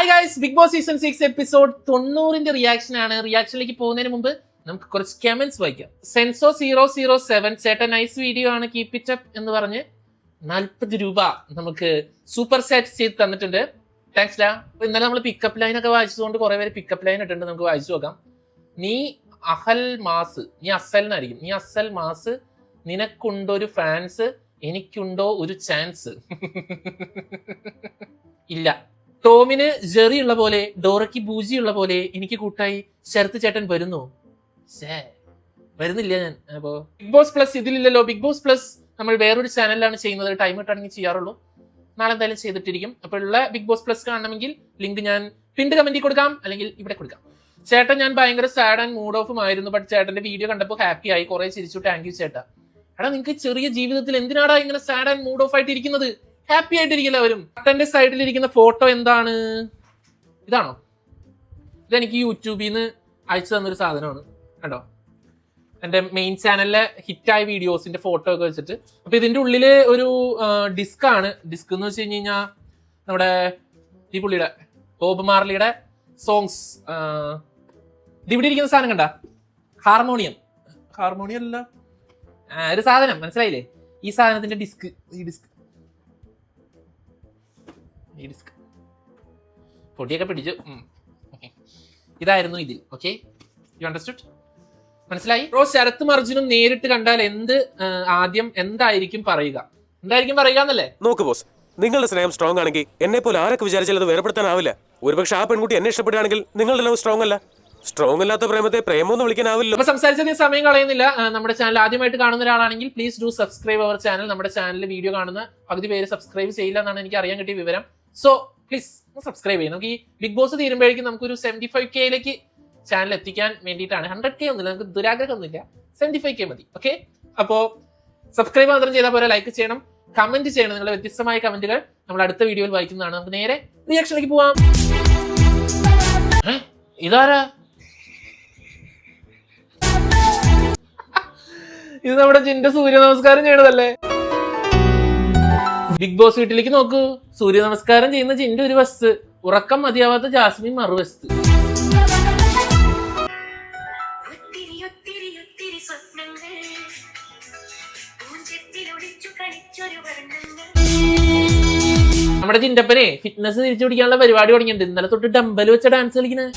Hi guys, Big Boss season 6 episode 90ന്റെ reaction ആണ്. റിയാക്ഷനിലേക്ക് പോകുന്നതിന് മുമ്പ് നമുക്ക് കുറച്ച് കമന്റ്സ് വായിക്കാം. സെൻസോ 007 ചേട്ടൻ നൈസ് വീഡിയോ ആണ്, കീപ് ഇറ്റ് അപ്പ് എന്ന് പറഞ്ഞ് 40 രൂപ നമുക്ക് സൂപ്പർ ചാറ്റ് ചെയ്ത് തന്നിട്ടുണ്ട്. താങ്ക്സ് ഡാ. ഇന്നലെ നമ്മൾ പിക്കപ്പ് ലൈൻ ഒക്കെ വായിച്ചതുകൊണ്ട് കുറെ പേര് പിക്കപ്പ് ലൈൻ ഇട്ടുണ്ട്, നമുക്ക് വായിച്ചു നോക്കാം. നീ അഹൽ മാസ്, നീ അസലിനായിരിക്കും. നീ അസൽ മാസ്, നിനക്കുണ്ടൊരു ഫാൻസ്, എനിക്കുണ്ടോ ഒരു ചാൻസ്? ഇല്ല. ടോമിന് ജെറി ഉള്ള പോലെ, ഡോറയ്ക്ക് ബൂജി ഉള്ള പോലെ എനിക്ക് കൂട്ടായി ശരത്ത് ചേട്ടൻ വരുന്നു. വരുന്നില്ല ഞാൻ. അപ്പോ ബിഗ് ബോസ് പ്ലസ് ഇതിലില്ലല്ലോ. ബിഗ് ബോസ് പ്ലസ് നമ്മൾ വേറൊരു ചാനലിലാണ് ചെയ്യുന്നത്, ടൈം ഇട്ടാണെങ്കിൽ ചെയ്യാറുള്ളൂ. നാളെ എന്തായാലും ചെയ്തിട്ടിരിക്കും. അപ്പോൾ ഉള്ള ബിഗ് ബോസ് പ്ലസ് കാണണമെങ്കിൽ ലിങ്ക് ഞാൻ പിൻഡ് കമന്റിൽ കൊടുക്കാം, അല്ലെങ്കിൽ ഇവിടെ കൊടുക്കാം. ചേട്ടൻ ഞാൻ ഭയങ്കര സാഡ് ആൻഡ് മൂഡ് ഓഫും ആയിരുന്നു, ബട്ട് ചേട്ടന്റെ വീഡിയോ കണ്ടപ്പോൾ ഹാപ്പി ആയി, കുറെ ചിരിച്ചു. താങ്ക് യു ചേട്ടാ. എടാ, നിങ്ങൾക്ക് ചെറിയ ജീവിതത്തിൽ എന്തിനാടാ ഇങ്ങനെ സാഡ് ആൻഡ് മൂഡ് ഓഫ് ആയിട്ട് ഇരിക്കുന്നത്? ഹാപ്പി ആയിട്ടിരിക്കില്ല അവരും. കട്ടന്റെ സൈഡിലിരിക്കുന്ന ഫോട്ടോ എന്താണ്? ഇതാണോ? ഇതെനിക്ക് യൂട്യൂബിൽ നിന്ന് അയച്ചു തന്നൊരു സാധനമാണ്. കണ്ടോ, എൻ്റെ മെയിൻ ചാനലിലെ ഹിറ്റായ വീഡിയോസിന്റെ ഫോട്ടോ ഒക്കെ വെച്ചിട്ട്. അപ്പൊ ഇതിന്റെ ഉള്ളില് ഒരു ഡിസ്ക് ആണ്. ഡിസ്ക് എന്ന് വെച്ച് കഴിഞ്ഞ് കഴിഞ്ഞാൽ നമ്മുടെ ഈ പുള്ളിയുടെ ബോബ് മാർലിയുടെ സോങ്സ്. ഇവിടെ ഇരിക്കുന്ന സാധനം കണ്ട, ഹാർമോണിയം അല്ല, ഒരു സാധനം മനസ്സിലായില്ലേ? ഈ സാധനത്തിന്റെ ഡിസ്ക്, ഈ ഡിസ്ക് പൊടിയൊക്കെ പിടിച്ചു. ഇതായിരുന്നു ഇതിൽ. Okay, you understood? മനസ്സിലായി? ശരത്തും അർജുനും നേരിട്ട് കണ്ടാൽ ആദ്യം എന്തായിരിക്കും പറയുക എന്നല്ലേ? നോക്ക് ബോസ്, നിങ്ങളുടെ സ്നേഹം സ്ട്രോങ് ആണെങ്കിൽ എന്നെ പോലെ ആരൊക്കെ വിചാരിച്ചാൽ അത് വേർപെടുത്താനാവില്ല. ഒരുപക്ഷെ ആ പെൺകുട്ടി എന്നെ ഇഷ്ടപ്പെടുകയാണെങ്കിൽ നിങ്ങളുടെ ലവ് സ്ട്രോങ് അല്ല. സ്ട്രോങ് അല്ലാത്ത പ്രേമത്തെ പ്രേമൊന്നും വിളിക്കാനാവില്ല. അപ്പൊ സംസാരിച്ചതിന് സമയം കളയുന്നില്ല. നമ്മുടെ ചാനൽ ആദ്യമായിട്ട് കാണുന്ന ഒരാളാണെങ്കിൽ please do subscribe our channel. നമ്മുടെ ചാനലിൽ വീഡിയോ കാണുന്ന പകുതി പേര് സബ്സ്ക്രൈബ് ചെയ്യില്ല എന്നാണ് എനിക്ക് അറിയാൻ കിട്ടിയ വിവരം. സോ പ്ലീസ് സബ്സ്ക്രൈബ് ചെയ്യും. നമുക്ക് ഈ ബിഗ് ബോസ് തീരുമ്പോഴേക്കും നമുക്കൊരു 75K ചാനൽ എത്തിക്കാൻ വേണ്ടിയിട്ടാണ്. 100K ഒന്നുമില്ല, നമുക്ക് ദുരാഗ്രഹം ഒന്നുമില്ല, 75K മതി. ഓക്കെ, അപ്പോ സബ്സ്ക്രൈബ് മാത്രം ചെയ്താൽ പോലെ, ലൈക്ക് ചെയ്യണം, കമന്റ് ചെയ്യണം. നിങ്ങളുടെ വ്യത്യസ്തമായ കമന്റുകൾ നമ്മൾ അടുത്ത വീഡിയോയിൽ വായിക്കുന്നതാണ്. നമുക്ക് നേരെ റിയാക്ഷനിലേക്ക് പോവാം. ഇതാരാ? ഇത് നമ്മുടെ ജിന്റെ സൂര്യ നമസ്കാരം ചെയ്യണതല്ലേ? ബിഗ് ബോസ് വീട്ടിലേക്ക് നോക്കൂ. സൂര്യ നമസ്കാരം ചെയ്യുന്ന ജിന്റെ ഒരു വസ്തു, ഉറക്കം മതിയാവാത്ത ജാസ്മിൻ മറുവസ്തു. നമ്മുടെ ജിന്റപ്പനെ ഫിറ്റ്നസ് തിരിച്ചു പിടിക്കാനുള്ള പരിപാടി തുടങ്ങിയിട്ടുണ്ട്. ഇന്നലെ തൊട്ട് ഡംബൽ വെച്ച ഡാൻസ് കളിക്കണേ.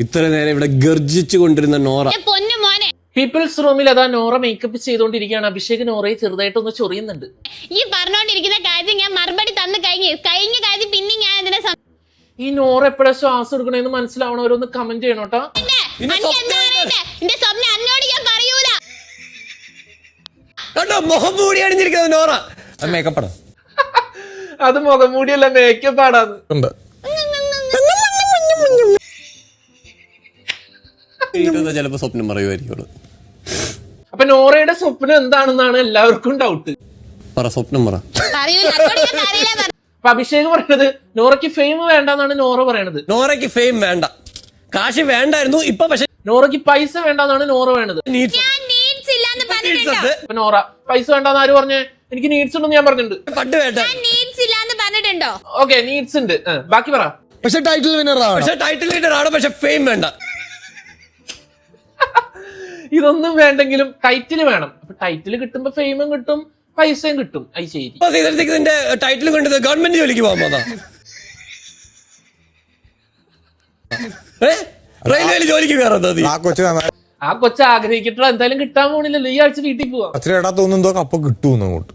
ഇത്ര നേരം ഇവിടെ ഗർജിച്ചു കൊണ്ടിരുന്ന നോറ പീപ്പിൾസ് റൂമിൽ അതാ നോറ മേക്കപ്പ് ചെയ്തോണ്ടിരിക്കുകയാണ്. അഭിഷേക് നോറയെ ചെറുതായിട്ടൊന്ന് ചൊറിയുന്നുണ്ട്. ഈ പറഞ്ഞോണ്ടിരിക്കുന്ന കാര്യം ഞാൻ മറുപടി തന്നു കഴിഞ്ഞ കാര്യം പിന്നെ ഞാൻ ഇതിനെ ഈ നോറ എപ്പോഴാ ശ്വാസം എടുക്കണേന്ന് മനസ്സിലാവണവരൊന്ന് കമന്റ് ചെയ്യണം കേട്ടോ. മുഖം മൂടി അണിഞ്ഞിരിക്കുന്നത് നോറ. മേക്കപ്പാണ് അത് മുഖം മൂടിയല്ല, മേക്കപ്പ് ആടാന്ന്. ചിലപ്പോ സ്വപ്നം പറയുമായിരിക്കും. അപ്പൊ നോറയുടെ സ്വപ്നം എന്താണെന്നാണ് എല്ലാവർക്കും ഡൗട്ട്. സ്വപ്നം പറ. അപ്പൊ അഭിഷേക് പറയണത് നോറയ്ക്ക് ഫെയിം വേണ്ടെന്നാണ് നോറ പറയണത്. നോറയ്ക്ക് ഫെയിം വേണ്ട, കാശ് വേണ്ടായിരുന്നു ഇപ്പൊ, പക്ഷെ നോറയ്ക്ക് പൈസ വേണ്ടെന്നാണ് നോറ വേണത്. അപ്പൊ നോറ പൈസ വേണ്ടെന്ന് ആര് പറഞ്ഞേ? എനിക്ക് നീഡ്സ് ഉണ്ടെന്ന് ഞാൻ പറഞ്ഞിട്ടുണ്ട്. പണ്ട് വേണ്ട. ഓക്കെ, നീഡ്സ് ഉണ്ട്, ബാക്കി പറ. പക്ഷെ ടൈറ്റിൽ വിന്നർ ആണ്, പക്ഷെ ഫെയിം വേണ്ട. ഇതൊന്നും വേണ്ടെങ്കിലും ടൈറ്റിൽ വേണം. അപ്പൊ ടൈറ്റിൽ കിട്ടുമ്പോ ഫെയിമും കിട്ടും, പൈസയും കിട്ടും. അത് ശരി. ടൈറ്റിൽ കൊണ്ടത് ഗവൺമെന്റ് ജോലിക്ക് പോകാൻ പോകാം, റെയിൽവേയിൽ ജോലിക്ക് കയറുന്നത്. ആ കൊച്ചു ആഗ്രഹിക്കട്ടോ, എന്തായാലും കിട്ടാൻ പോണില്ലല്ലോ. ഈ ആഴ്ച വീട്ടിൽ പോവാം തോന്നുന്നോ അപ്പൊ കിട്ടും അങ്ങോട്ട്.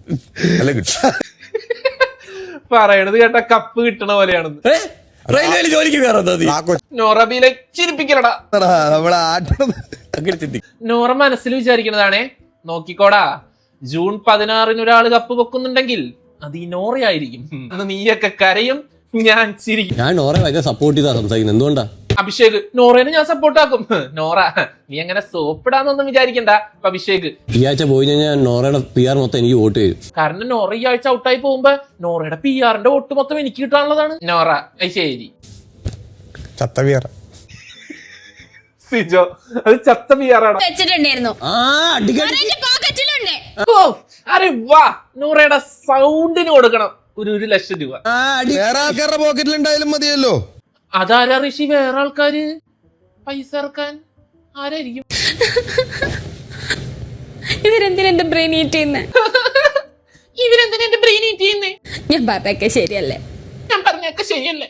അല്ല കിട്ടും പറയണത് കേട്ട കപ്പ് കിട്ടണ പോലെയാണെന്ന്. റെയിൽവേയിൽ ജോലിക്ക് കയറുന്നത്. നോറബിയിലെ ചിരിപ്പിക്കലടാ. നോറ മനസ്സിൽ വിചാരിക്കണതാണേ, നോക്കിക്കോടാ, ജൂൺ 16 ഒരാള് കപ്പ് വെക്കുന്നുണ്ടെങ്കിൽ അത് ഈ നോറയായിരിക്കും. നീയൊക്കെ കരയും, ഞാൻ ചിരിക്കും. ഞാൻ നോറ ഭയങ്കര സപ്പോർട്ട് ചെയ്താ സംസാരിക്കുന്നത്. എന്തുകൊണ്ടാ? അഭിഷേക് നോറേനെ ഞാൻ സപ്പോർട്ട് ആക്കും. നോറ നീ അങ്ങനെ സോപ്പിടാന്നൊന്നും വിചാരിക്കണ്ട. അപ്പൊ അഭിഷേക് ഈ ആഴ്ച പോയി കഴിഞ്ഞാൽ നോറയുടെ PR മൊത്തം എനിക്ക് വോട്ട് ചെയ്യും. കാരണം നോറ ഈ ആഴ്ച ഔട്ടായി പോകുമ്പോ നോറയുടെ PRന്റെ വോട്ട് മൊത്തം എനിക്ക് കിട്ടാനുള്ളതാണ്. നോറ ശരി ചത്തവിയറ സിജോ അത് ചത്ത PR ആണ്. വെച്ചിട്ടുണ്ടായിരുന്നു അടിക്കടി പോക്കറ്റിലുണ്ട്. ഓ അരെ വാ നോറയുടെ സൗണ്ടിന് കൊടുക്കണം ഒരു 1,00,000 രൂപ. വേറെ ആൾക്കാരുടെ പോക്കറ്റിൽ ഉണ്ടായാലും മതിയല്ലോ. അതാരാ ഋഷി? വേറെ ആൾക്കാര് പൈസ ഇറക്കാൻ ആരായിരിക്കും? ഇവരെന്തിനാ എന്റെ ബ്രെയിൻ ഈറ്റ് ചെയ്യുന്നേ? ഇവരെന്തിനാ എന്റെ ബ്രെയിൻ ഈറ്റ് ചെയ്യുന്നേ? ഞാൻ പറഞ്ഞൊക്കെ ശരിയല്ലേ? ഞാൻ പറഞ്ഞൊക്കെ ശരിയല്ലേ?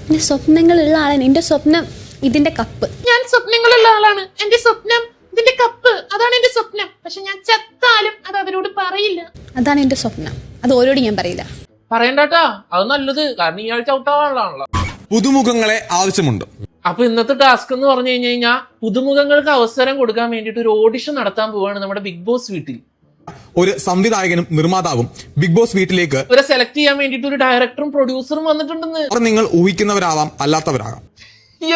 എന്റെ സ്വപ്നങ്ങളുള്ള ആളാണ്. എന്റെ സ്വപ്നം ഇതിന്റെ കപ്പ്. ഞാൻ സ്വപ്നങ്ങളുള്ള ആളാണ്. എന്റെ സ്വപ്നം ഇതിന്റെ കപ്പ്. അതാണ് എന്റെ സ്വപ്നം. പക്ഷെ ഞാൻ ചത്താലും അത് അവരോട് പറയില്ല. അതാണ് എന്റെ സ്വപ്നം. അത് ഓരോട് ഞാൻ പറയില്ല. പറയണ്ടാട്ടാ, അത് നല്ലത്. കാരണം ഈ ആഴ്ച ഔട്ടാവാനുള്ളതാണല്ലോ. പുതുമുഖങ്ങളെ ആവശ്യമുണ്ട്. അപ്പൊ ഇന്നത്തെ ടാസ്ക് എന്ന് പറഞ്ഞു കഴിഞ്ഞാൽ പുതുമുഖങ്ങൾക്ക് അവസരം കൊടുക്കാൻ വേണ്ടിട്ട് ഒരു ഓഡിഷൻ നടത്താൻ പോവാണ് നമ്മുടെ ബിഗ് ബോസ് വീട്ടിൽ. ഒരു സംവിധായകനും നിർമ്മാതാവും ബിഗ് ബോസ് വീട്ടിലേക്ക് ഇവരെ സെലക്ട് ചെയ്യാൻ വേണ്ടിട്ട് ഒരു ഡയറക്ടറും പ്രൊഡ്യൂസറും വന്നിട്ടുണ്ടെന്ന്. നിങ്ങൾ ഊഹിക്കുന്നവരാവാം, അല്ലാത്തവരാകാം.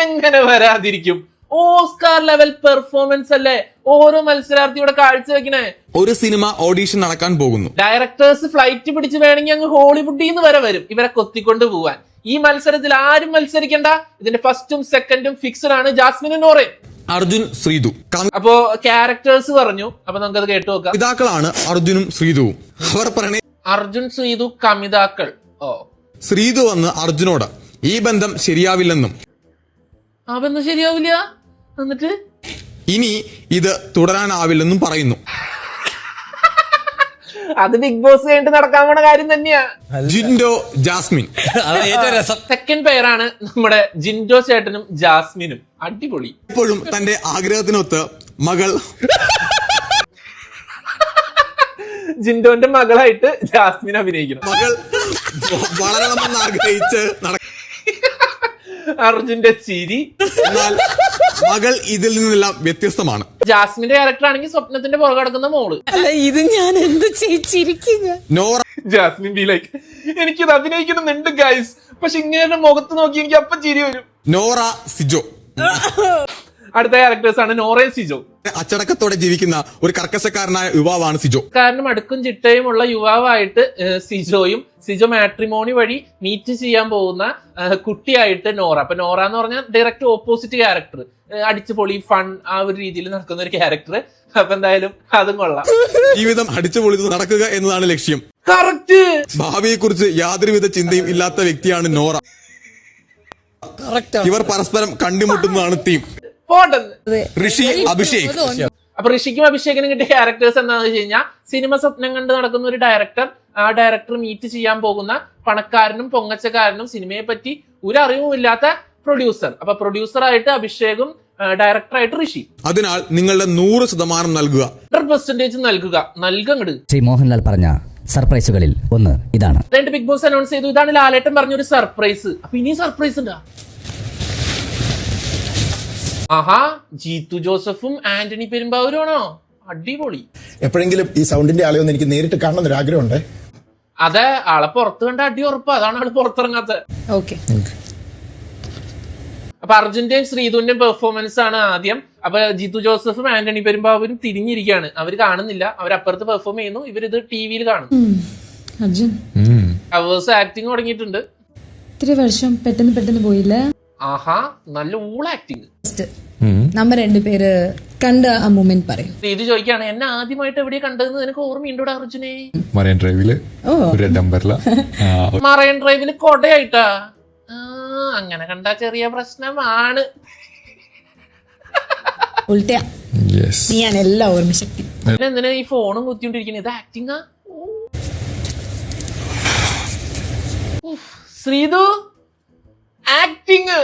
എങ്ങനെ വരാതിരിക്കും? ഓസ്കാർ ലെവൽ പെർഫോമൻസ് അല്ലേ ഓരോ മത്സരാർത്ഥിയുടെ കാഴ്ചവെക്കണേ. ഒരു സിനിമ ഓഡീഷൻ നടക്കാൻ പോകുന്നു. ഡയറക്ടേഴ്സ് ഫ്ലൈറ്റ് പിടിച്ച് വേണമെങ്കിൽ അങ്ങ് ഹോളിവുഡിൽ നിന്ന് വരെ വരും ഇവരെ കൊത്തിക്കൊണ്ട് പോവാൻ. ഈ മത്സരത്തിൽ ആരും മത്സരിക്കണ്ട. ഇതിന്റെ ഫസ്റ്റും സെക്കൻഡും ഫിക്സഡ് ആണ് ജാസ്മിനും നോറയും. അർജുൻ, ശ്രീതു അപ്പോ ക്യാരക്ടേഴ്സ് പറഞ്ഞു. അപ്പൊ നമുക്കത് കേട്ടു നോക്കാം. കമിതാക്കളാണ് അർജുനും ശ്രീതുവും. അവർ പ്രണയ അർജുൻ ശ്രീതു കമിതാക്കൾ. ഓ ശ്രീതു വന്ന് അർജുനോട് ഈ ബന്ധം ശരിയാവില്ലെന്നും ആ ബന്ധം ശരിയാവില്ല എന്നിട്ട് ഇനി ഇത് തുടരാനാവില്ലെന്നും പറയുന്നു. അത് ബിഗ് ബോസ് കഴിഞ്ഞിട്ട് നടക്കാൻ പോണ കാര്യം തന്നെയാ. ജിൻഡോ, ജാസ്മിൻ. സെക്കൻഡ് പെയറാണ് നമ്മുടെ ജിൻഡോ ചേട്ടനും ജാസ്മിനും. അടിപൊളി. ഇപ്പോഴും തന്റെ ആഗ്രഹത്തിനൊത്ത് മകൾ ജിൻഡോന്റെ മകളായിട്ട് ജാസ്മിൻ അഭിനയിക്കണം. മകൾ വളരണമെന്ന് ആഗ്രഹിച്ച് അർജുന്റെ ചിരി. എന്നാൽ മകൾ ഇതിൽ നിന്നെല്ലാം വ്യത്യസ്തമാണ്. ജാസ്മിന്റെ ക്യാരക്ടർ ആണെങ്കിൽ സ്വപ്നത്തിന്റെ പുറകെ കിടക്കുന്ന മോള്. അല്ല ഇത് ഞാൻ എന്ത് ചെയ്യിച്ചിരിക്കുക. നോറ, ജാസ്മിൻ ബി ലൈക്ക് എനിക്കിത് അഭിനയിക്കുന്നുണ്ട് ഗൈസ്, പക്ഷെ ഇങ്ങനെ മുഖത്ത് നോക്കി എനിക്ക് അപ്പം ചിരി വരും. നോറ, സിജോ. അടുത്ത ക്യാരക്ടേഴ്സ് ആണ് നോറയും സിജോ. അച്ചടക്കത്തോടെ ജീവിക്കുന്ന ഒരു കർക്കശക്കാരനായ യുവാവാണ് സിജോ. കാരണം അടുക്കും ചിട്ടയുമുള്ള യുവാവായിട്ട് സിജോയും, സിജോ മാട്രിമോണി വഴി മീറ്റ് ചെയ്യാൻ പോകുന്ന കുട്ടിയായിട്ട് നോറ. അപ്പൊ നോറ എന്ന് പറഞ്ഞാൽ ഡയറക്റ്റ് ഓപ്പോസിറ്റ് ക്യാരക്ടർ. അടിച്ചു പൊളി ഫൺ ആ ഒരു രീതിയിൽ നടക്കുന്ന ഒരു ക്യാരക്ടർ. അപ്പൊ എന്തായാലും അതും കൊള്ളാം. ജീവിതം അടിച്ചു പൊളിച്ച് നടക്കുക എന്നതാണ് ലക്ഷ്യം. കറക്റ്റ്. ഭാവിയെ കുറിച്ച് യാതൊരുവിധ ചിന്തയും ഇല്ലാത്ത വ്യക്തിയാണ് നോറ. ഇവർ പരസ്പരം കണ്ടുമുട്ടുന്നതാണ് തീം. ഋഷി, അഭിഷേക്. അപ്പൊ ഋഷിക്കും അഭിഷേകിനും കിട്ടിയ ക്യാരക്ടേഴ്സ് എന്താണെന്ന് വെച്ച് കഴിഞ്ഞാൽ സിനിമ സ്വപ്നം കണ്ട് നടക്കുന്ന ഒരു ഡയറക്ടർ, ആ ഡയറക്ടർ മീറ്റ് ചെയ്യാൻ പോകുന്ന പണക്കാരനും പൊങ്ങച്ചക്കാരനും സിനിമയെ പറ്റി ഒരു അറിവുമില്ലാത്ത പ്രൊഡ്യൂസർ. അപ്പൊ പ്രൊഡ്യൂസറായിട്ട് അഭിഷേകും ഡയറക്ടറായിട്ട് ഋഷി. അതിനാൽ നിങ്ങളുടെ 100% നൽകുക. 100% നൽകങ്ങട്. ശ്രീ മോഹൻലാൽ പറഞ്ഞ സർപ്രൈസുകളിൽ ഒന്ന് ഇതാണ്. അതായത് ബിഗ് ബോസ് അനൗൺസ് ചെയ്തു. ഇതാണ് ലാലേട്ടൻ പറഞ്ഞൊരു സർപ്രൈസ്. അപ്പൊ ഇനി സർപ്രൈസ് ഉണ്ടാ. ആഹാ, ജീത്തു ജോസഫും ആന്റണി പെരുമ്പാവൂരും ആണോ? അടിപൊളി. എപ്പോഴെങ്കിലും ഈ സൗണ്ടിന്റെ ആളെ ഒന്ന് എനിക്ക് നേരിട്ട് കാണണം എന്നൊരു ആഗ്രഹമുണ്ട്. അതെ, ആളെ പുറത്ത് കണ്ട അടി ഉറപ്പാ. അതാണ് ആള് പുറത്തിറങ്ങാത്തത്. ഓക്കെ. അപ്പൊ അർജുന്റെയും ശ്രീതുവിന്റെയും പെർഫോമൻസ് ആണ് ആദ്യം. അപ്പൊ ജിത്തു ജോസഫും ആന്റണി പെരുമ്പാവൂരും തിരിഞ്ഞിരിക്കുകയാണ്. അവര് കാണുന്നില്ല, അവരപ്പുറത്ത് പെർഫോം ചെയ്യുന്നു, ഇവരിത് ടിവിയിൽ കാണും. അർജുൻ അവേഴ്സ് ആക്ടിങ് തുടങ്ങിയിട്ടുണ്ട്. ഇത്തിരി വർഷം പെട്ടെന്ന് പോയില്ലേ? ആഹാ, നല്ല ഊള ആക്ടിങ്. നമ്മ രണ്ടുപേര് കണ്ട ആ മൊമെന്റ് പറയും. ഇത് ചോദിക്കാണ് എന്നെ ആദ്യമായിട്ട് എവിടെ കണ്ടതെന്ന് നിനക്ക് ഓർമ്മയുണ്ടോടാ അർജുനെ? മറൈൻ ഡ്രൈവില് മറൈൻ ഡ്രൈവില് കൊടയായിട്ടാ? അങ്ങനെ കണ്ട ചെറിയ പ്രശ്നമാണ്. ഉൾട്ടയാ ഞാൻ എല്ലാം ഓർമ്മശക്തി. എന്തിനാ ഈ ഫോണും കുത്തിക്കൊണ്ടിരിക്കുന്നത്? ഇത് ആക്ടിങ്ങാ? ശ്രീതു ആക്ടിങ്.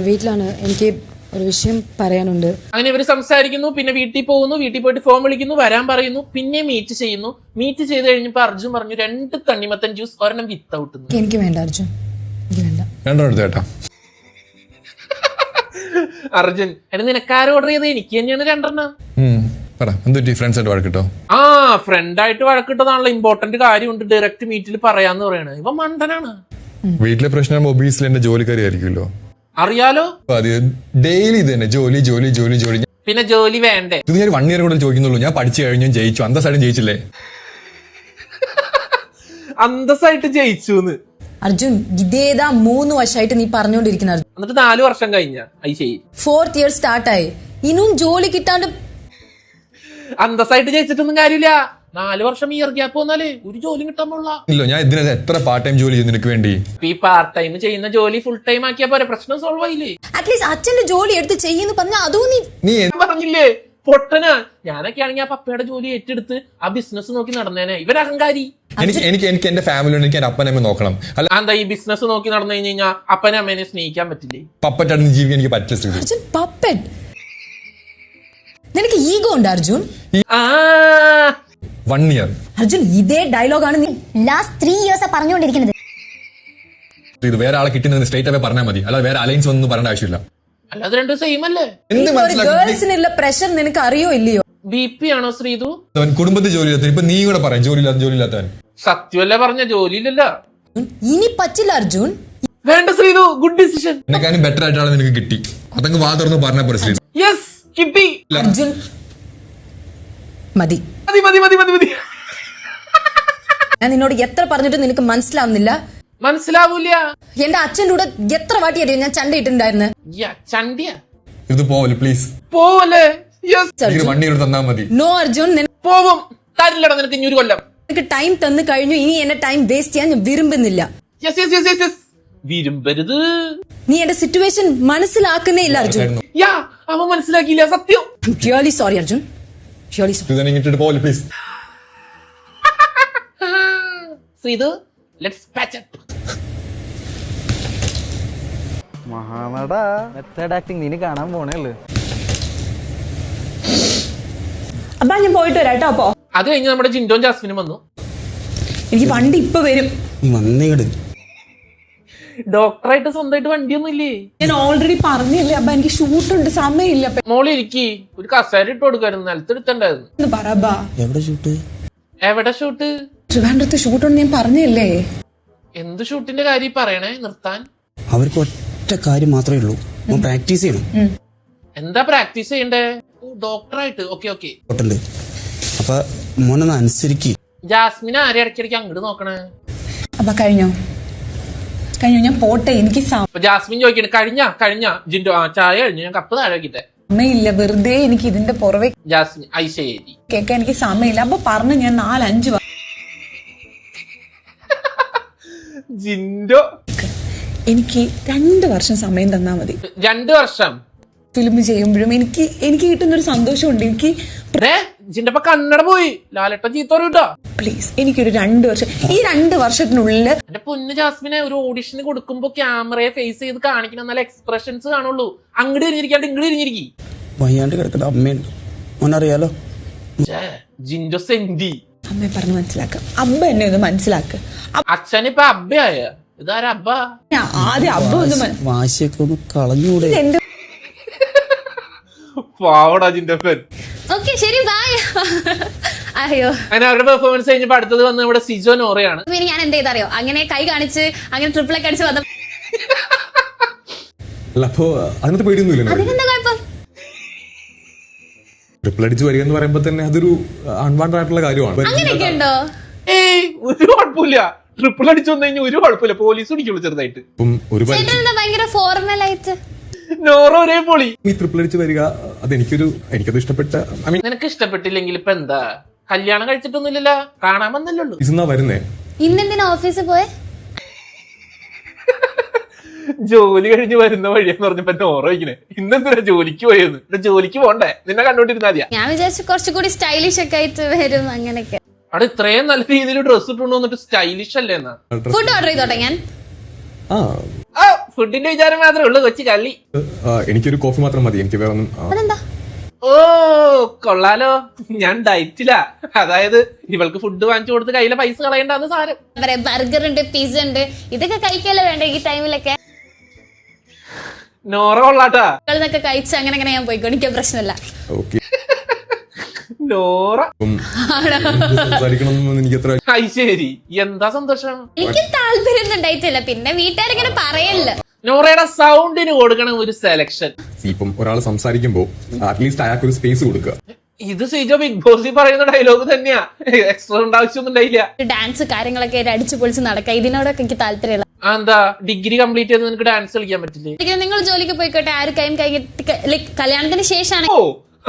വീട്ടിലാണ്, എനിക്ക് ഒരു വിഷയം പറയാനുണ്ട്. അങ്ങനെ ഇവര് സംസാരിക്കുന്നു. പിന്നെ വീട്ടിൽ പോകുന്നു. വീട്ടിൽ പോയിട്ട് ഫോൺ വിളിക്കുന്നു, വരാൻ പറയുന്നു. പിന്നെ മീറ്റ് ചെയ്യുന്നു. മീറ്റ് ചെയ്ത് കഴിഞ്ഞപ്പോ അർജുൻ പറഞ്ഞു 2 തണ്ണിമത്തൻ ജ്യൂസ്, ഒരെണ്ണം വിത്തൗട്ട്. എനിക്ക് വേണ്ട അർജുൻ, എനിക്ക് വേണ്ട. അർജുൻ എന്നെ നിനക്കാര് ഓർഡർ ചെയ്ത്? എനിക്ക് തന്നെയാണ് 2 ആ ഫ്രണ്ടായിട്ട് വഴക്കിട്ടതാണല്ലോ. ഇമ്പോർട്ടന്റ് കാര്യമുണ്ട്, ഡയറക്റ്റ് മീറ്റിൽ പറയാന്ന് പറയണത്. ഇവ മണ്ടനാണ്. വീട്ടിലെ പ്രശ്നം ഒബീസിൽ എന്റെ ജോലിക്കാരി ആയിരിക്കുമല്ലോ. അറിയാലോ. ഡെയിലി ഇത് തന്നെ ജോലി ജോലി ജോലി ജോലി. പിന്നെ ജോലി വേണ്ടേ? ഇത് ഞാൻ 1 ഇയർ കൂടെ ചോദിക്കുന്നുള്ളൂ. ഞാൻ പഠിച്ചു കഴിഞ്ഞു, ജയിച്ചു, അന്തസ്സായിട്ടും ജയിച്ചില്ലേ? അന്തസ്സായിട്ട് ജയിച്ചു. അർജുൻ ഇതേതാ 3 വർഷമായിട്ട് നീ പറഞ്ഞോണ്ടിരിക്കുന്ന അർജുൻ. എന്നിട്ട് 4 വർഷം കഴിഞ്ഞ അത് ശരി 4th ഇയർ സ്റ്റാർട്ടായി, ഇനും ജോലി കിട്ടാണ്ട്. അന്തസ്സായിട്ട് ജയിച്ചിട്ടൊന്നും കാര്യമില്ല. 4 വർഷം ഇയർ ഗ്യാപ്പ് വന്നാലേ ഒരു ജോലി കിട്ടാൻ പോലുള്ള. ഇല്ല, ഞാൻ ഇതിനെ എത്ര പാർട്ട് ടൈം ജോലി ചെയ്തു നിനക്ക് വേണ്ടി. ഈ പാർട്ട് ടൈം ചെയ്യുന്ന ജോലി ഫുൾ ടൈം ആക്കിയാ പോരെ, പ്രശ്നം സോൾവ് ആയില്ലേ? അറ്റ്ലീസ്റ്റ് അച്ഛന്റെ ജോലി എടുത്ത് ചെയ്യുന്നു പറഞ്ഞ അതും നീ ഞാൻ പറഞ്ഞില്ലേ പൊട്ടനാ. ഞാനൊക്കെ ആണെങ്കിൽ ആ പപ്പയുടെ ജോലി ഏറ്റെടുത്ത് ആ ബിസിനസ് നോക്കി നടന്നേനെ. ഇവൻ അഹങ്കാരി. എനിക്ക് എന്റെ ഫാമിലി ഉണ്ട്, എനിക്ക് എന്റെ അപ്പനമ്മ നോക്കണം. അല്ല എന്താ ഈ ബിസിനസ് നോക്കി നടന്നു കഴിഞ്ഞാൽ അപ്പനെ അമ്മേനെ സ്നേഹിക്കാൻ പറ്റില്ലേ? പപ്പറ്റായിട്ട് ജീവിക്കാൻ എനിക്ക് പറ്റില്ല. അർജുൻ പപ്പറ്റ്, നിനക്ക് ഈഗോ ഉണ്ട് അർജുൻ. 1 ഇയർ അർജുൻ ഇതേ ഡയലോഗാണ് നീ ലാസ്റ്റ് 3 ഇയേഴ്സ് പറഞ്ഞുകൊണ്ടിരിക്കുന്നത്. ഇത് വേറെ ആളെ കിട്ടുന്നതിന് സ്ട്രേറ്റ് അവേ പറഞ്ഞാൽ മതി, അല്ലാതെ വേറെ അലയൻസ് ഒന്നും പറയേണ്ട ആവശ്യമില്ല. അല്ലാതെ രണ്ടും സെയിം അല്ലേ? എന്ത് മനസ്സിലാക്കി ഗേൾസിനുള്ള പ്രഷർ നിനക്ക് അറിയോ ഇല്ലയോ? BP ആണോ ശ്രീതു? കുടുംബത്തിൽ ജോലി ഇല്ലാത്ത ഇപ്പൊ നീ കൂടെ പറയാം ജോലി ഇല്ലാത്തവൻ. സത്യമല്ല പറഞ്ഞ ജോലിയില്ലല്ല. ഇനി പറ്റില്ല അർജുൻ. വേണ്ട ശ്രീതു, ഗുഡ് ഡിസിഷൻ. എന്നെക്കാളും ബെറ്റർ ആയിട്ടാണ് നിനക്ക് കിട്ടി. അതങ്ങ് വാ തുറന്ന് പറഞ്ഞ പോലെ ശ്രീ. യെസ് കിട്ടി. അർജുൻ മതി മതി മതി മതി മതി മതി. ഞാൻ നിന്നോട് എത്ര പറഞ്ഞിട്ട് നിനക്ക് മനസ്സിലാവുന്നില്ല. മനസ്സിലാവൂല. എന്റെ അച്ഛൻ്റെ കൂടെ എത്ര വാട്ടിയായിരുന്നു ഞാൻ ചണ്ടയിട്ടുണ്ടായിരുന്നു. ചണ്ടിയ ഇത് പോവല്ലേ പ്ലീസ്, പോവല്ലേ? യെസ് 1 ഇയർ തന്നാ മതി. നോ അർജുൻ, പോവും. തരില്ലടാ നിനക്ക് 100 കൊല്ലം. നിനക്ക് ടൈം തന്നു കഴിഞ്ഞു. ഇനി എന്നെ ടൈം വേസ്റ്റ് ചെയ്യാൻ ഞാൻ വിരുമ്പുന്നില്ല. Yes yes yes yes yes. വിരുമ്പരുത്. നീ എന്റെ സിറ്റുവേഷൻ മനസ്സിലാക്കുന്നേ ഇല്ല അർജുൻ. യാ അവൻ മനസ്സിലാക്കിയില്ല, സത്യം. Really sorry Arjun, really sorry. ഇത് ഇങ്ങിട്ട് പോവല്ലേ please. Sreethu let's patch up. മഹാനട മെത്തേഡ് ആക്ടിങ് നീ കാണാൻ പോണേള്ളു. അപ്പൊ ഞാൻ പോയിട്ട് വരാം കേട്ടോ. അപ്പോ അത് കഴിഞ്ഞ് നമ്മുടെ ജിൻഡോൻ ജാസ്മിനും വന്നു. എനിക്ക് വണ്ടി ഇപ്പൊ വരും. നീ വന്നേട്. ഡോക്ടറായിട്ട് സ്വന്തമായിട്ട് വണ്ടിയൊന്നും ഇല്ലേ? ഞാൻ ഓൾറെഡി പറഞ്ഞില്ലേ അപ്പൊ എനിക്ക് ഷൂട്ടുണ്ട്, സമയമില്ല. മോളി ഇരിക്കി, ഒരു കസേര ഇട്ട് കൊടുക്കായിരുന്നു, നിലത്തെടുത്തണ്ടായിരുന്നു. പറബാ എവിടെ ഷൂട്ട്? എവിടെ ഷൂട്ട്? ട്രിവാൻഡ്രത്ത് ഷൂട്ടുണ്ട് ഞാൻ പറഞ്ഞില്ലേ. എന്ത് ഷൂട്ടിന്റെ കാര്യം പറയണേ നിർത്താൻ? അവർക്ക് ഒറ്റ കാര്യം മാത്രമേ ഉള്ളൂ, പ്രാക്ടീസ് ചെയ്യണം. എന്താ പ്രാക്ടീസ് ചെയ്യണ്ടേ? ഡോക്ടറായിട്ട്. Okay okay. അപ്പൊ മോനൊന്ന് അനുസരിക്ക്. ജാസ്മിൻ ആരെ ഇടയ്ക്കിടയ്ക്ക് അങ്ങോട്ട് നോക്കണേ? അപ്പൊ കഴിഞ്ഞോ ഞാൻ പോട്ടെ. എനിക്ക് ജാസ്മിൻ ചോദിക്കണേ കഴിഞ്ഞ ജിൻഡോ ചായ കഴിഞ്ഞു, ഞാൻ കപ്പ് താഴെ വെക്കിട്ടെ. സമയമില്ല, വെറുതെ എനിക്ക് ഇതിന്റെ പുറവെ ജാസ്മിൻ ഐശ്വര്യ കേൾക്കാൻ എനിക്ക് സമയമില്ല. അപ്പൊ പറഞ്ഞു ഞാൻ 4-5 ജിൻഡോ എനിക്ക് 2 വർഷം സമയം തന്നാ മതി. 2 വർഷം ഫിലിം ചെയ്യുമ്പോഴും എനിക്ക് കിട്ടുന്ന ഒരു സന്തോഷമുണ്ട്. എനിക്ക് ജിൻഡപ്പ കണ്ണട പോയി, ലാലട്ട ചീത്ത പറയൂട്ടോ. പ്ലീസ് എനിക്കൊരു 2 വർഷം, ഈ 2 വർഷത്തിനുള്ളിൽ എന്റെ പൊന്ന് ജാസ്മിനെ, ഒരു ഓഡിഷന് കൊടുക്കുമ്പോ ക്യാമറയെ ഫേസ് ചെയ്ത് കാണിക്കണം, നല്ല എക്സ്പ്രഷൻസ് കാണുള്ളൂ. അങ്ങോട്ട് തിരിഞ്ഞിരിക്കാണ്ട് ഇങ്ങോട്ട് തിരിഞ്ഞിരിക്കും. വയ്യാണ്ട് കിടക്കട്ടെ അമ്മയുണ്ട്, മോനറിയാലോ. ജിൻഡോ സെന്റി. അമ്മയെ പറഞ്ഞ് മനസ്സിലാക്കാം, അബ്ബ എന്നെ ഒന്ന് മനസ്സിലാക്കുക. അച്ഛനിപ്പൊ അബ്ബയായ ഇതാര അബ്ബ? ആദ്യം അബ്ബ ഒന്ന് വാശിയൊക്കെ ഒന്ന് കളഞ്ഞൂടെ? എന്റെ പാവടാ ജിൻഡപ്പൻ. ഓക്കെ ശരി ബൈ. അയ്യോ അങ്ങനെ അവരുടെ പെർഫോമൻസ് കഴിഞ്ഞപ്പോ അടുത്തത് വന്ന് ഇവിടെ സിജോ നോറയാണ്. പിന്നെ ഞാൻ എന്ത് ചെയ്തറിയോ, അങ്ങനെ കൈ കാണിച്ച് അങ്ങനെ ട്രിപ്പിളൊക്കെ അടിച്ച് വന്ന അല്ല അപ്പൊ അതിനകത്ത് പേടിയൊന്നുമില്ല. അതിനെന്താ കുഴപ്പം? ട്രിപ്പിൾ അടിച്ച് വരിക എന്ന് പറയുമ്പോ തന്നെ അതൊരു അൺവാണ്ടഡ് ആയിട്ടുള്ള കാര്യമാണ്. അങ്ങനെയൊക്കെ ഉണ്ടോ? ഏയ് ഒരു കുഴപ്പമില്ല. ട്രിപ്പിൾ അടിച്ചു വന്നു കഴിഞ്ഞാൽ ഒരു കുഴപ്പമില്ല, പോലീസ് പിടിക്കുള്ളൂ ചെറുതായിട്ട്. ചേട്ടൻ എന്താ ഭയങ്കര ഫോർമൽ ആയിട്ട്? നോറ ഒരേ പൊളി. ഈ ട്രിപ്പിൾ അടിച്ച് വരിക എനിക്കത് ഇഷ്ടപ്പെട്ട. നിനക്ക് ഇഷ്ടപ്പെട്ടില്ലെങ്കിൽ ഇപ്പൊ എന്താ? കല്യാണം കഴിച്ചിട്ടൊന്നുമില്ലല്ലോ, കാണാൻ വന്നല്ലോ. ഇന്നാ വരുന്നേ. ഇന്നെന്തിനാ ഓഫീസിൽ പോയെ? ജോലി കഴിഞ്ഞ് വരുന്ന വഴിയെന്ന് പറഞ്ഞപ്പോ നോറ വയ്ക്കണേ, ഇന്നെന്തിനാ ജോലിക്ക് പോയെന്ന്? ജോലിക്ക് പോണ്ടേ, നിന്നെ കണ്ടോണ്ടിരുന്നാ മതിയാ. ഞാൻ വിചാരിച്ചു കുറച്ചുകൂടി സ്റ്റൈലിഷ് ഒക്കെ ആയിട്ട് വരും അങ്ങനെയൊക്കെ. അവിടെ ഇത്രയും നല്ല രീതിയിൽ ഡ്രസ് ഇട്ടുകൊണ്ട് വന്നിട്ട് സ്റ്റൈലിഷ് അല്ലേ എന്നാ? ഫുഡ് ഓർഡർ ചെയ്തോട്ടെ ഞാൻ? ഫുഡിന്റെ വിചാരം മാത്രമേ ഉള്ളൂ കൊച്ചു കള്ളി. എനിക്കൊരു കോഫി മാത്രം മതി, എനിക്ക് വേറെ ഒന്നും. അതെന്താ? ഓ കൊള്ളാലോ, ഞാൻ ഡയറ്റിലാ. അതായത് ഇവൾക്ക് ഫുഡ് വാങ്ങിച്ചു കൊടുത്ത് കയ്യിലെ പൈസ കളയണ്ടെന്ന് സാരം. ബർഗർ ഉണ്ട്, പിസ്സ ഉണ്ട്, ഇതൊക്കെ കഴിക്കല്ലേ വേണ്ട ഈ ടൈമിലൊക്കെ. നോറ കൊള്ളാട്ടാ. ഇതൊക്കെ കഴിച്ച് അങ്ങനെ ഞാൻ പോയിക്കോ, എനിക്ക് പ്രശ്നമില്ല. നോറ ശരി, എന്താ സന്തോഷം? എനിക്ക് താല്പര്യം ഉണ്ടായിട്ടില്ല, പിന്നെ വീട്ടുകാരിങ്ങനെ പറയല്ല. നോറയുടെ സൗണ്ടിന് കൊടുക്കണം ഒരു സെലക്ഷൻ. ഇപ്പം ഒരാൾ സംസാരിക്കുമ്പോൾ അറ്റ്ലീസ്റ്റ് അയാൾക്ക് ഒരു സ്പേസ് കൊടുക്കുക. ഇത് സിജോ ബിഗ് ബോസിൽ പറയുന്ന ഡയലോഗ് തന്നെയാ, എക്സ്ട്രാ ആവശ്യമൊന്നും ഉണ്ടായില്ല. ഡാൻസ് കാര്യങ്ങളൊക്കെ അടിച്ചു പൊളിച്ച് നടക്കാം, ഇതിനോടൊക്കെ എനിക്ക് താല്പര്യമില്ല. എന്താ ഡിഗ്രി കംപ്ലീറ്റ് ചെയ്ത് നിനക്ക് ഡാൻസ് കളിക്കാൻ പറ്റില്ലേ? നിങ്ങൾ ജോലിക്ക് പോയിക്കോട്ടെ, ആര് കഴിഞ്ഞിട്ട് കല്യാണത്തിന് ശേഷമാണ്. ഓ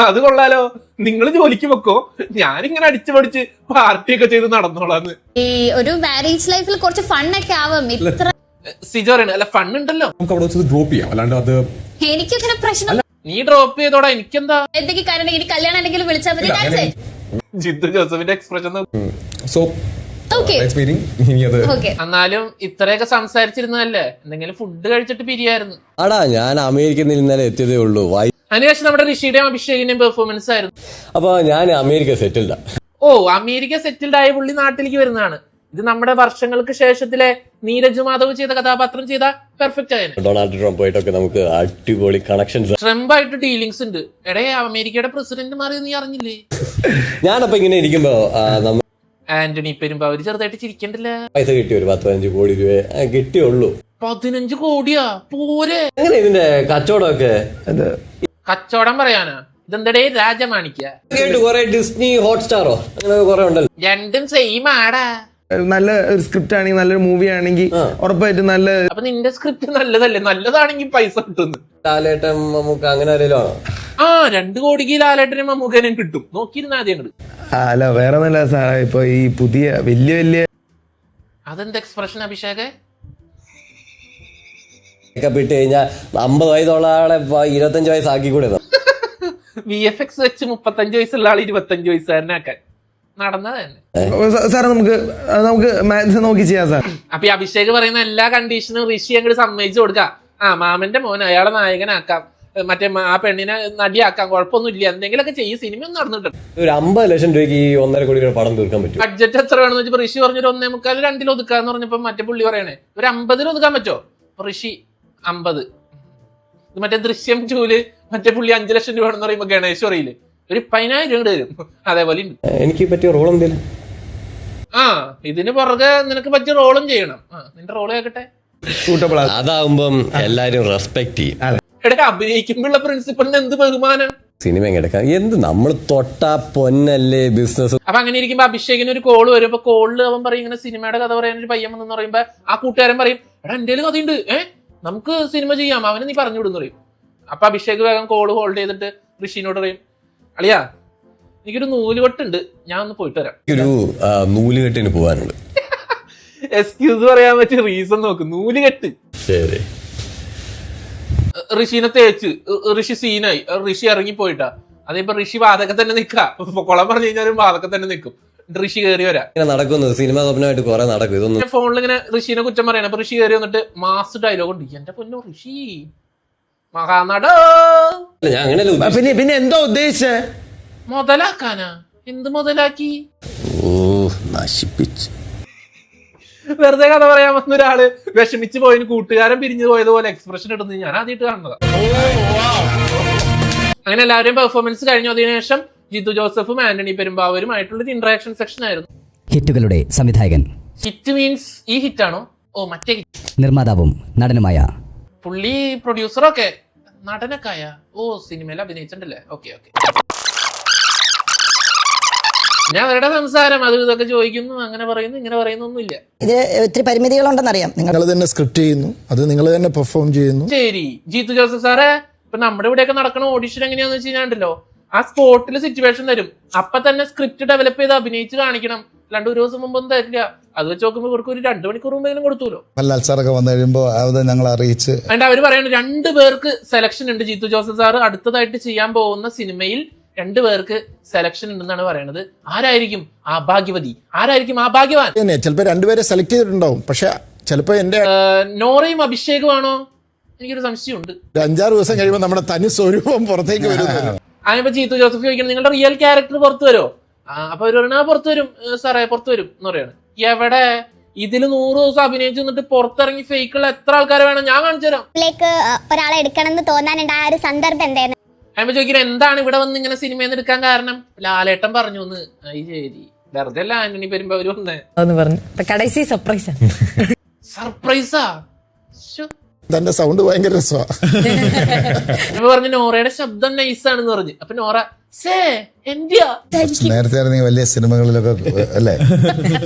അത് കൊള്ളാലോ, നിങ്ങൾ ജോലിക്ക് വെക്കോ, ഞാനിങ്ങനെ അടിച്ചു പഠിച്ച് പാർട്ടിയൊക്കെ ചെയ്ത് നടന്നോളാന്ന്. ഈ ഒരു മാരേജ് ലൈഫിൽ കുറച്ച് ഫണ്ണൊക്കെ ആവും. ഇത്ര സിജോ പറയണ അല്ല, ഫൺ ഉണ്ടല്ലോ, നമുക്ക് അവിടെ വെച്ച് ഡ്രോപ്പ് ചെയ്യാം. അല്ലാണ്ട് അത് എനിക്കങ്ങനെ പ്രശ്നം. നീ ഡ്രോപ്പ് ചെയ്തോടാ, എനിക്കെന്താ. എന്തൊക്കെ കാരണം ഇനി കല്യാണം എന്തെങ്കിലും വിളിച്ചാൽ മതി. ജിത്തു ജോസഫിന്റെ എക്സ്പ്രഷൻ സോ ഓക്കെ ഇനി അത് ഓക്കെ. എന്നാലും ഇത്രയൊക്കെ സംസാരിച്ചിരുന്നതല്ലേ, എന്തെങ്കിലും ഫുഡ് കഴിച്ചിട്ട് പിരിയായിരുന്നു. ആടാ ഞാൻ അമേരിക്കയിൽ നിന്ന് ഇന്നലെ എത്തിയതേ ഉള്ളൂ. അതിനുശേഷം നമ്മുടെ ഋഷിയുടെയും അഭിഷേകിന്റെയും പെർഫോമൻസ് ആയിരുന്നു. അപ്പൊ ഞാൻ അമേരിക്ക സെറ്റിൽഡാ. ഓ അമേരിക്ക സെറ്റിൽഡ് ആയ പുള്ളി നാട്ടിലേക്ക് വരുന്നതാണ്. ഇത് നമ്മുടെ വർഷങ്ങൾക്ക് ശേഷത്തിലെ നീരജ് മാധവ് ചെയ്ത കഥാപാത്രം ചെയ്ത പെർഫെക്റ്റ് ആയിരുന്നു. ഡൊണാൾഡ് ട്രംപുമായിട്ടൊക്കെ നമുക്ക് അടിപൊളി കണക്ഷൻസ്. ട്രംപായിട്ട് ഡീലിങ്സ് ഉണ്ട്. എടേ അമേരിക്കയുടെ പ്രസിഡന്റ് മാറിയത് നീ അറിഞ്ഞില്ലേ? ഞാനപ്പോ ഇങ്ങനെ ഇരിക്കുമ്പോ ആന്റണി പെരുമ്പാവൂർ ചെറുതായിട്ട് ചിരിക്കണ്ടില്ല. പൈസ കിട്ടി, ഒരു 10-15 കോടി രൂപ കിട്ടിയുള്ളൂ. 15 കോടിയാ പോരെ? എങ്ങനെ ഇതിന്റെ കച്ചവടമൊക്കെ? കച്ചവടം പറയാനാ? ഇതെന്തടേ രാജമാണിക്ക? കുറെ ഡിസ്നി ഹോട്ട്സ്റ്റാറോ അങ്ങനെ കുറെ ഉണ്ടല്ലോ. രണ്ടും സെയിം ആടാ. നല്ല ഒരു സ്ക്രിപ്റ്റ് ആണെങ്കിൽ നല്ലൊരു മൂവി ആണെങ്കിൽ ഉറപ്പായിട്ടും നല്ല. അപ്പൊ നിന്റെ സ്ക്രിപ്റ്റ് നല്ലതല്ലേ? നല്ലതാണെങ്കിൽ പൈസ കിട്ടുന്നു. ലാലേട്ടൻ നമുക്ക് അങ്ങനെ ആരെങ്കിലും ആണോ? 2 കോടിക്ക് ലാലേട്ടനും മമ്മൂക്കനും കിട്ടും. നോക്കിയിരുന്ന ആദ്യം അങ്ങോട്ട്. അല്ല വേറെ നല്ല സാറേ, ഇപ്പൊ ഈ പുതിയ വലിയ അതെന്ത് എക്സ്പ്രഷൻ അഭിഷേക്? ഇട്ട് കഴിഞ്ഞാൽ 50 വയസ്സുള്ള ആളെ 25 വയസ്സാക്കി കൂടെ. VFX വെച്ച് 35 വയസ്സുള്ള ആൾ 25 വയസ്സുകാരനാക്കാൻ നടന്നത് തന്നെ. സാറേ നമുക്ക് നോക്കി ചെയ്യാം സാർ. അപ്പൊ ഈ അഭിഷേക് പറയുന്ന എല്ലാ കണ്ടീഷനും ഋഷി അങ്ങോട്ട് സമ്മതിച്ചു കൊടുക്കാം. മാമന്റെ മോൻ അയാളെ നായകനാക്കാം, മറ്റേ ആ പെണ്ണിനെ നടിയാക്കാം, കുഴപ്പമൊന്നുമില്ല, എന്തെങ്കിലുമൊക്കെ ചെയ്യും, സിനിമയൊന്നും നടന്നിട്ടുണ്ട്. ഒരു 50 ലക്ഷം രൂപയ്ക്ക് ഈ 1.5 കോടി രൂപ പടം തീർക്കാൻ പറ്റും. ബഡ്ജറ്റ് എത്ര വേണമെന്ന് വെച്ചപ്പോ ഋഷി പറഞ്ഞൊരു 1.25 2 ഒതുക്കാന്ന് പറഞ്ഞപ്പോ മറ്റേ പുള്ളി പറയണേ ഒരു 50 ഒതുക്കാൻ പറ്റോ? ഋഷി 50. ഇത് മറ്റേ ദൃശ്യം 2 മറ്റേ പുള്ളി 5 ലക്ഷം രൂപ എന്ന് പറയുമ്പോ ഗണേശ്വറിയില് ഒരു 10,000 രൂപ വരും. അതേപോലെ എനിക്ക് പറ്റിയ റോൾ എന്തെങ്കിലും? ഇതിന് പുറകെ നിനക്ക് പറ്റിയ റോളും ചെയ്യണം. നിന്റെ റോള് കേക്കട്ടെ. അതാവുമ്പം എല്ലാരും റെസ്പെക്ട് ചെയ്യും. എടാ അഭിനയിക്കുമ്പോഴുള്ള പ്രിൻസിപ്പളിന് എന്ത് ബഹുമാനം. സിനിമ എടുക്കാം എന്ത് നമ്മൾ തൊട്ടാ പൊന്നല്ലേ ബിസിനസ്. അപ്പൊ അങ്ങനെ ഇരിക്കുമ്പോ അഭിഷേകിന് ഒരു കോള് വരും. അപ്പൊ കോളില് അവൻ പറയും ഇങ്ങനെ സിനിമയുടെ കഥ പറയാൻ ഒരു പയ്യൻ വന്നെന്ന് പറയുമ്പോ ആ കൂട്ടുകാരൻ പറയും എടാ എന്റെ കഥയുണ്ട്, നമുക്ക് സിനിമ ചെയ്യാം, അവനെ നീ പറഞ്ഞു വിടുന്നു പറയും. അപ്പൊ അഭിഷേക് വേഗം കോള് ഹോൾഡ് ചെയ്തിട്ട് ഋഷിനോട് പറയും അളിയാ എനിക്കൊരു നൂലുകെട്ടുണ്ട്, ഞാൻ ഒന്ന് പോയിട്ട് വരാം. ഒരു നൂലുകെട്ടിന് പോവാനുണ്ട്. എക്സ്ക്യൂസ് പറയാൻ പറ്റിയ റീസൺ നോക്ക്, നൂലുകെട്ട്. ശരി. ഋഷിനെ തേച്ച് ഋഷി സീനായി, ഋഷി ഇറങ്ങി പോയിട്ടാ. അതിപ്പോ ഋഷി വാതൊക്കെ തന്നെ നിക്കാം, കൊളം പറഞ്ഞു കഴിഞ്ഞാലും വാതൊക്കെ തന്നെ നിൽക്കും. ഋഷി കയറി വരാം. ഇങ്ങനെ നടക്കുന്നത് സിനിമ സ്വപ്നമായിട്ട് കുറെ നടക്കും. ഇതൊന്നും ഫോണിൽ ഇങ്ങനെ ഋഷിനെ കുറ്റം പറയണം. അപ്പൊ ഋഷി കയറി വന്നിട്ട് മാസ് ഡയലോഗ് ഉണ്ട്, എന്റെ പൊന്നോ ഋഷി മഹാനട. ഞാൻ അങ്ങനെ പിന്നെ എന്തോ ഉദ്ദേശിച്ചേ? മുതലാക്കാനാ? എന്ത് മുതലാക്കി? നശിപ്പിച്ച് വെറുതെ കഥ പറയാൻ വന്ന ഒരാള് വിഷമിച്ച് പോയതിന് കൂട്ടുകാരൻ പിരിഞ്ഞു പോയതുപോലെ എക്സ്പ്രഷൻ ഇടുന്നത് ഞാൻ ആദ്യമായിട്ട് കാണുന്നത്. അങ്ങനെ എല്ലാവരെയും പെർഫോമൻസ് കഴിഞ്ഞു. അതിനുശേഷം ജിത്തു ജോസഫും ആന്റണി പെരുമ്പാവൂരുമായിട്ടുള്ള ഇന്ററാക്ഷൻ സെക്ഷൻ ആയിരുന്നു. ഹിറ്റുകളുടെ സംവിധായകൻ. ഹിറ്റ് മീൻസ് ഈ ഹിറ്റാണോ? ഓ മറ്റേ ഹിറ്റ്. നിർമ്മാതാവും നടനുമായ പുള്ളി പ്രൊഡ്യൂസറൊക്കെ നടനൊക്കെ ആയ. ഓ സിനിമയിൽ അഭിനയിച്ചിട്ടുണ്ടല്ലേ? ഓക്കെ. ഞാൻ അവരുടെ സംസാരം അത് ഇതൊക്കെ ചോദിക്കുന്നു, അങ്ങനെ പറയുന്നു ഇങ്ങനെ പറയുന്നു ഒന്നുമില്ല. ഇത് ഒത്തിരി പരിമിതികളുണ്ടെന്നറിയാം. നിങ്ങൾ തന്നെ സ്ക്രിപ്റ്റ് ചെയ്യുന്നു, അത് നിങ്ങൾ തന്നെ പെർഫോം ചെയ്യുന്നു. ശരി ജിത്തു ജോസഫ് സാറേ, ഇപ്പൊ നമ്മുടെ ഇവിടെയൊക്കെ നടക്കണ ഓഡിഷൻ എങ്ങനെയാന്ന് വെച്ച് കഴിഞ്ഞാണ്ടല്ലോ ആ സ്പോട്ടിൽ സിറ്റുവേഷൻ തരും, അപ്പൊ തന്നെ സ്ക്രിപ്റ്റ് ഡെവലപ്പ് ചെയ്ത് അഭിനയിച്ച് കാണിക്കണം. അല്ലാണ്ട് ഒരു ദിവസം മുമ്പൊന്നും തരില്ല. അത് വെച്ച് നോക്കുമ്പോൾ ഇവർക്ക് ഒരു 2 മണിക്കൂർ മുമ്പേലും കൊടുത്തൂലോ. സാറൊക്കെ വന്നു കഴിയുമ്പോൾ അത് ഞങ്ങൾ അറിയിച്ച് അതുകൊണ്ട് അവര് പറയണ 2 പേർക്ക് സെലക്ഷൻ ഉണ്ട്. ജിത്തു ജോസഫ് സാർ അടുത്തതായിട്ട് ചെയ്യാൻ പോകുന്ന സിനിമയിൽ 2 പേർക്ക് സെലക്ഷൻ ഉണ്ടെന്നാണ് പറയണത്. ആരായിരിക്കും ആ ഭാഗ്യവതി? ആരായിരിക്കും ആ ഭാഗ്യവാൻ? ചിലപ്പോ 2 പേരെ സെലക്ട് ചെയ്തിട്ടുണ്ടാവും, പക്ഷെ ചിലപ്പോ എന്റെ നോറയും അഭിഷേകുമാണോ? എനിക്കൊരു സംശയമുണ്ട്. 5-6 ദിവസം കഴിയുമ്പോൾ നമ്മുടെ തനി സ്വരൂപം പുറത്തേക്ക് വരും. അതിപ്പോ ജിത്തു ജോസഫ് ചോദിക്കണം നിങ്ങളുടെ റിയൽ ക്യാരക്ടർ പുറത്തു വരുമോ? അപ്പൊ അവര് പറയണ പുറത്തു വരും സാറേ, പുറത്തു വരും എന്ന് പറയാണ്. എവിടെ? ഇതിൽ 100 ദിവസം അഭിനയിച്ചു നിന്നിട്ട് പുറത്തിറങ്ങി ഫേക്കുള്ള എത്ര ആൾക്കാരെ വേണം? ഞാൻ കാണിച്ചു തരാം. ഒരാളെ എടുക്കണമെന്ന് തോന്നാനുണ്ടായ ഒരു സന്ദർഭം എന്തായിരുന്നു? അതിപ്പോ ചോദിക്കുന്നത് എന്താണ് ഇവിടെ വന്ന് ഇങ്ങനെ സിനിമയിൽ എടുക്കാൻ കാരണം? ലാലേട്ടൻ പറഞ്ഞു എന്ന്. ശരി, വെറുതെ അല്ല ആന്റണി പെരുമ്പാവൂര് വന്നേ. പറഞ്ഞു സർപ്രൈസാ. സർപ്രൈസാ? തന്റെ സൗണ്ട് ഭയങ്കര രസമാണ്. അപ്പൊ പറഞ്ഞു നോറയുടെ ശബ്ദം നൈസാണെന്ന് പറഞ്ഞു. അപ്പൊ നോറ എന്ത്യാ നേരത്തെ ആയിരുന്നെങ്കിൽ വലിയ സിനിമകളിലൊക്കെ അല്ലേ.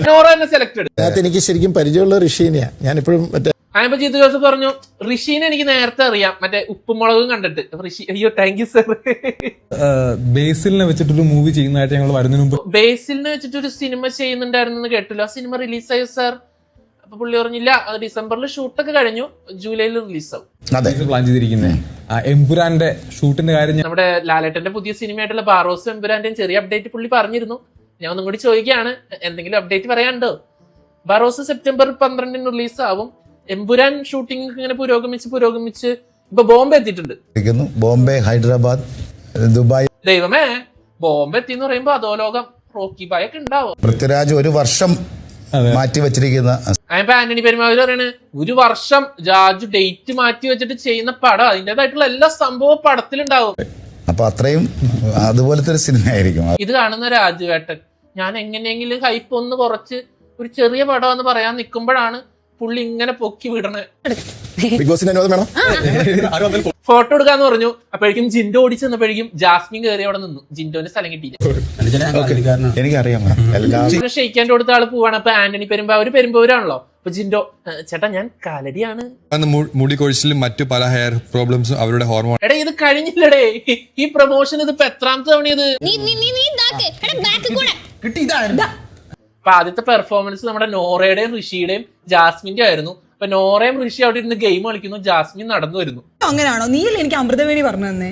നോറ തന്നെ സെലക്ടഡ്. അതിനകത്ത് എനിക്ക് ശരിക്കും പരിചയമുള്ള ഋഷീനെയാ. ഞാനിപ്പോഴും മറ്റേ അതിപ്പോ ജിത്തു ജോസഫ് പറഞ്ഞു ഋഷീനെ എനിക്ക് നേരത്തെ അറിയാം, മറ്റേ ഉപ്പുമുളകും കണ്ടിട്ട്. ഋഷി അയ്യോ താങ്ക് യു സർ. ബേസിലിനെ വെച്ചിട്ടൊരു മൂവി ചെയ്യുന്നതായിട്ട് ഞങ്ങൾ വരുന്നതിന് മുമ്പ് ബേസിലിനെ വെച്ചിട്ട് ഒരു സിനിമ ചെയ്യുന്നുണ്ടായിരുന്നു കേട്ടില്ല. ആ സിനിമ റിലീസായോ സാർ? അപ്പൊ പുള്ളി പറഞ്ഞില്ല, അത് ഡിസംബറിൽ ഷൂട്ടൊക്കെ കഴിഞ്ഞു, ജൂലൈയിൽ റിലീസാവും. അതെ പ്ലാൻ ചെയ്തിരിക്കുന്നത്. എംപുരാന്റെ ഷൂട്ടിന്റെ കാര്യം നമ്മുടെ ലാലേട്ടന്റെ പുതിയ സിനിമയായിട്ടുള്ള ബാറോസും എംപുരാന്റെയും ചെറിയ അപ്ഡേറ്റ് പുള്ളി പറഞ്ഞിരുന്നു. ഞാൻ ഒന്നും കൂടി ചോദിക്കുകയാണ്, എന്തെങ്കിലും അപ്ഡേറ്റ് പറയാനുണ്ടോ? ബാറോസ് സെപ്റ്റംബർ 12 റിലീസ് ആവും. എംപുരാൻ ഷൂട്ടിംഗ് ഇങ്ങനെ പുരോഗമിച്ച് ഇപ്പൊ ബോംബെ എത്തിയിട്ടുണ്ട്. ബോംബെ, ഹൈദരാബാദ്, ദുബായ്. ദൈവമേ, ബോംബെ എത്തി എന്ന് പറയുമ്പോ അധോലോകം റോക്കി ബായ് ഒക്കെ ഉണ്ടാവും. പൃഥ്വിരാജ് 1 വർഷം മാറ്റി വെച്ചിരിക്കുന്ന. അതിപ്പോ ആന്റണി പെരുമാവൂർ പറയണ് 1 വർഷം രാജു ഡേറ്റ് മാറ്റി വെച്ചിട്ട് ചെയ്യുന്ന പടം, അതിൻ്റെതായിട്ടുള്ള എല്ലാ സംഭവവും പടത്തിലുണ്ടാവും. അപ്പൊ അത്രയും അതുപോലത്തെ ഒരു സിനിമ ആയിരിക്കും ഇത് കാണുന്ന രാജുവേട്ടൻ ഞാൻ എങ്ങനെയെങ്കിലും ഹൈപ്പ് ഒന്ന് കുറച്ച് ഒരു ചെറിയ പടം എന്ന് പറയാൻ നിൽക്കുമ്പോഴാണ് പുള്ളി ഇങ്ങനെ പൊക്കി വിടണേ. ബിഗ് ബോസിന് അനുവാദം വേണം. ഫോട്ടോ എടുക്കാന്ന് പറഞ്ഞു. അപ്പോഴേക്കും ജിൻഡോ ഓടിച്ചെന്നപ്പോഴേക്കും ജാസ്മിൻ കയറി അവിടെ നിന്നു. ജിൻഡോന്റെ സ്ഥലം കിട്ടിയില്ല. എനിക്കറിയാം എല്ലാം. ഷെയ്ക്കാൻ്റെ കൊടുത്ത ആള് പോവാണ്. അപ്പൊ ആന്റണി പെരുമ്പാവൂരാണല്ലോ. അപ്പൊ ജിൻഡോ ചേട്ടാ ഞാൻ കാലടിയാണ്. മുടി കൊഴിച്ചിലും മറ്റു പല ഹെയർ പ്രോബ്ലംസും അവരുടെ ഹോർമോൺ. എടേ ഇത് കഴിഞ്ഞില്ലടേ ഈ പ്രൊമോഷൻ. ഇതിപ്പോ എത്രാമത്തെ തവണ ഇത്? അപ്പൊ ആദ്യത്തെ പെർഫോമൻസ് നമ്മുടെ നോറയുടെയും ഋഷിയുടെയും ജാസ്മിന്റെ ആയിരുന്നു. അപ്പൊ നോറയും ഋഷി അവിടെ ഇരുന്ന് ഗെയിം കളിക്കുന്നു, ജാസ്മിൻ നടന്നു വരുന്നു. അങ്ങനെയാണോ? നീയല്ലേ എനിക്ക് അമൃതവേണി പറഞ്ഞു തന്നെ.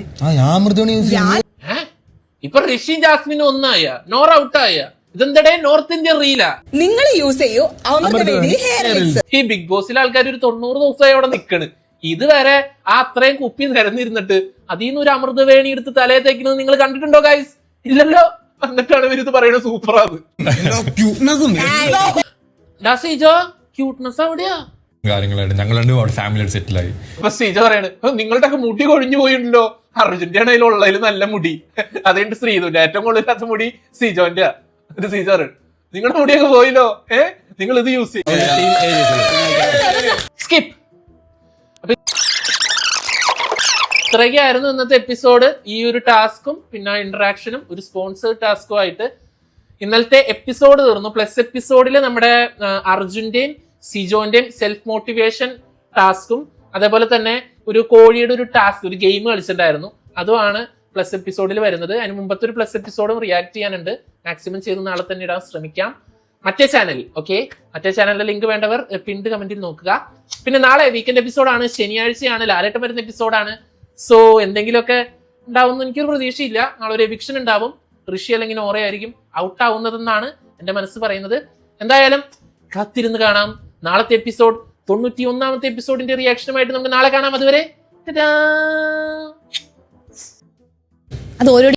ഇപ്പൊ ഋഷിയും ജാസ്മിനും ഒന്നായ, നോറ ഔട്ടായ. ഇതെന്തടേ നോർത്ത് ഇന്ത്യൻ റീലാ? നിങ്ങൾ യൂസ് ചെയ്യൂ അമൃതവേണി ഹെയർ മിക്സ്. ഈ ബിഗ് ബോസിലെ ആൾക്കാർ ഒരു 90 ദിവസമായി അവിടെ നിൽക്കണ്. ഇതുവരെ ആ അത്രയും കുപ്പി നിരന്നിരുന്നിട്ട് അതിന്ന് ഒരു അമൃതവേണി എടുത്ത് തലയെ തേക്കുന്നത് നിങ്ങൾ കണ്ടിട്ടുണ്ടോ ഗൈസ്? ഇല്ലല്ലോ. എന്നിട്ടാണ് ഇവരിത് പറയുന്നത് സൂപ്പറാണ്. ക്യൂട്ട്നെസ് എവിടെയാ? കാര്യങ്ങളായിട്ട് ഞങ്ങൾ രണ്ടും അവിടെ ഫാമിലി സെറ്റിലായി. അപ്പൊ സീജ പറയാണ് നിങ്ങളുടെ ഒക്കെ മുടി കൊഴിഞ്ഞു പോയിട്ടുണ്ടല്ലോ. അർജുന്റെ ഉള്ളതിൽ നല്ല മുടി. അതുകൊണ്ട് ശ്രീധുന്റെ ഏറ്റവും കൂടുതലാത്ത മുടി സീജോന്റെ. ഒരു സീജ പറയും നിങ്ങളുടെ മുടിയൊക്കെ പോയില്ലോ, നിങ്ങൾ ഇത് യൂസ് ചെയ്യും. സ്കിപ്പ്. ഇത്രയൊക്കെയായിരുന്നു ഇന്നത്തെ എപ്പിസോഡ്. ഈ ഒരു ടാസ്കും പിന്നെ ഇന്ററാക്ഷനും ഒരു സ്പോൺസേഡ് ടാസ്കും ആയിട്ട് ഇന്നലത്തെ എപ്പിസോഡ് തീർന്നു. പ്ലസ് എപ്പിസോഡിൽ നമ്മുടെ അർജുന്റെയും സിജോന്റെയും സെൽഫ് മോട്ടിവേഷൻ ടാസ്കും അതേപോലെ തന്നെ ഒരു കോഴിയുടെ ഒരു ടാസ്ക്, ഒരു ഗെയിം കളിച്ചിട്ടുണ്ടായിരുന്നു. അതുമാണ് പ്ലസ് എപ്പിസോഡിൽ വരുന്നത്. അതിന് മുമ്പത്തെ ഒരു പ്ലസ് എപ്പിസോഡും റിയാക്ട് ചെയ്യാനുണ്ട്. മാക്സിമം ചെയ്ത് നാളെ തന്നെ ഇടാൻ ശ്രമിക്കാം മറ്റേ ചാനലിൽ. ഓക്കെ, മറ്റേ ചാനലിലെ ലിങ്ക് വേണ്ടവർ പിൻഡ് കമന്റിൽ നോക്കുക. പിന്നെ നാളെ വീക്കെൻഡ് എപ്പിസോഡാണ്, ശനിയാഴ്ചയാണ് ലാലേട്ടൻ വരുന്ന എപ്പിസോഡാണ്. സോ എന്തെങ്കിലുമൊക്കെ ഉണ്ടാവുമെന്ന് എനിക്കൊരു പ്രതീക്ഷയില്ല. നാളെ ഒരു എവിക്ഷൻ ഉണ്ടാവും. ഋഷി അല്ലെങ്കിൽ ഓറയായിരിക്കും ഔട്ട് ആവുന്നതെന്നാണ് എന്റെ മനസ്സ് പറയുന്നത്. എന്തായാലും കാത്തിരുന്ന് കാണാം. നാളത്തെ എപ്പിസോഡ് 91ാമത്തെ എപ്പിസോഡിന്റെ റിയാക്ഷനുമായിട്ട് നമുക്ക് നാളെ കാണാം. അതുവരെ അത് ഓരോ